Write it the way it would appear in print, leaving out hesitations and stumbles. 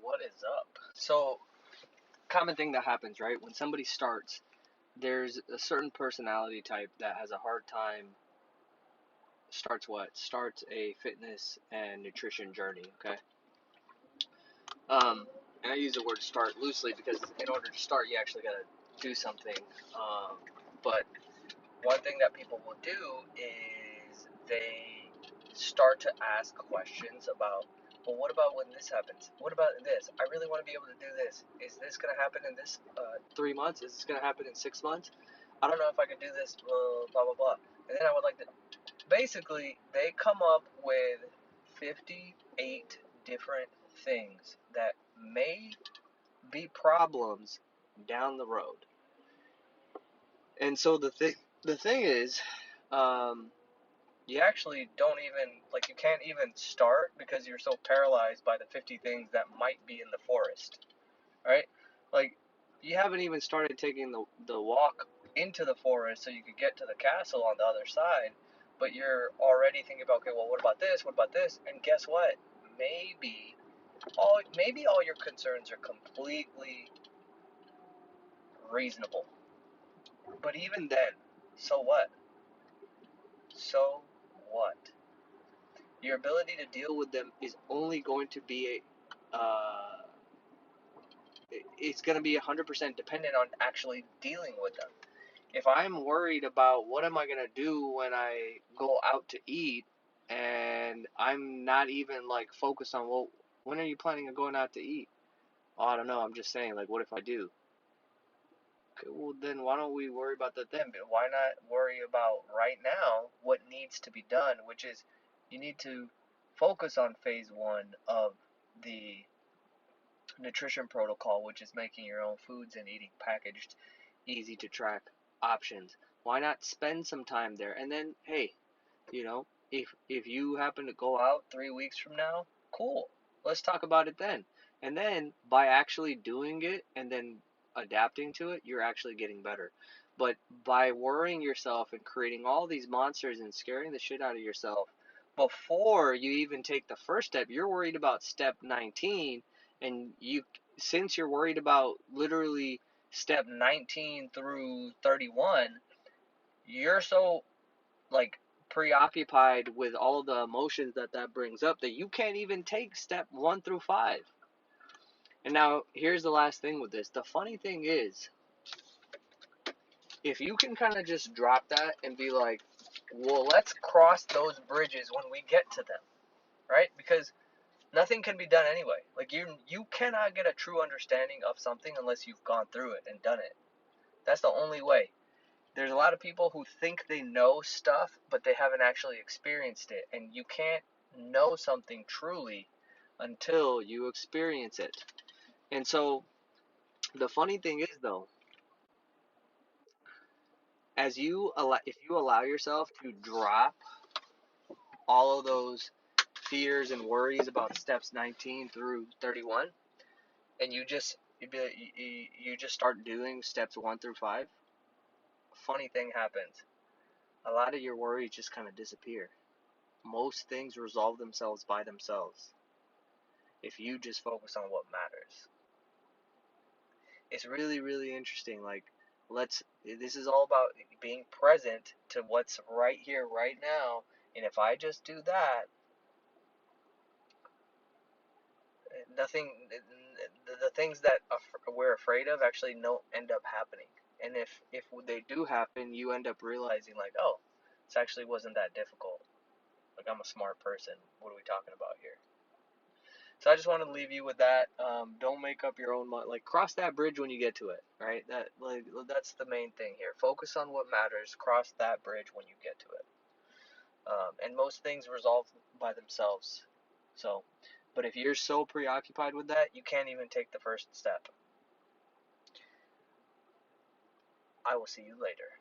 What is up? So, common thing that happens, right? When somebody starts, there's a certain personality type that has a hard time starts what? Starts a fitness and nutrition journey, okay? Um, and I use the word start loosely because in order to start, you actually got to do something. Um, but one thing that people will do is they start to ask questions about, well, what about when this happens? What about this? I really want to be able to do this. Is this going to happen in this 3 months? Is this going to happen in 6 months? I don't know if I can do this, blah, blah, blah. And then I would like to, basically, they come up with 58 different things that may be problems down the road. And so the thing is, um, you actually don't even, like, you can't even start because you're so paralyzed by the 50 things that might be in the forest, right? Like, you haven't even started taking the walk into the forest so you could get to the castle on the other side, but you're already thinking about, okay, well, what about this? What about this? And guess what? Maybe all your concerns are completely reasonable. But even then, so what? So what? Your ability to deal with them is only going to be it's going to be 100% dependent on actually dealing with them. If I'm worried about what am I going to do when I go out to eat, and I'm not even like focused on, well, when are you planning on going out to eat? Oh, I don't know. I'm just saying, like, what if I do? Okay, well, then why don't we worry about that then? But why not worry about right now what needs to be done, which is you need to focus on phase one of the nutrition protocol, which is making your own foods and eating packaged, easy to track options. Why not spend some time there? And then, hey, if you happen to go out 3 weeks from now, cool. Let's talk about it then. And then by actually doing it and then adapting to it, you're actually getting better. But by worrying yourself and creating all these monsters and scaring the shit out of yourself before you even take the first step, you're worried about step 19, and since you're worried about literally step 19 through 31, you're so like preoccupied with all the emotions that brings up that you can't even take step 1 through 5. And now here's the last thing with this. The funny thing is, if you can kind of just drop that and be like, well, let's cross those bridges when we get to them, right? Because nothing can be done anyway. Like, you cannot get a true understanding of something unless you've gone through it and done it. That's the only way. There's a lot of people who think they know stuff, but they haven't actually experienced it. And you can't know something truly until you experience it. And so the funny thing is, though, if you allow yourself to drop all of those fears and worries about steps 19 through 31, and you just start doing steps 1 through 5, funny thing happens. A lot of your worries just kind of disappear. Most things resolve themselves by themselves if you just focus on what matters. It's really, really interesting. Like, this is all about being present to what's right here, right now. And if I just do that, nothing, the things that we're afraid of actually don't end up happening. And if they do happen, you end up realizing, like, oh, this actually wasn't that difficult. Like, I'm a smart person. What are we talking about here? So I just wanted to leave you with that. Don't make up your own mind. Like, cross that bridge when you get to it, right? That's the main thing here. Focus on what matters. Cross that bridge when you get to it. And most things resolve by themselves. So, but if you're so preoccupied with that, you can't even take the first step. I will see you later.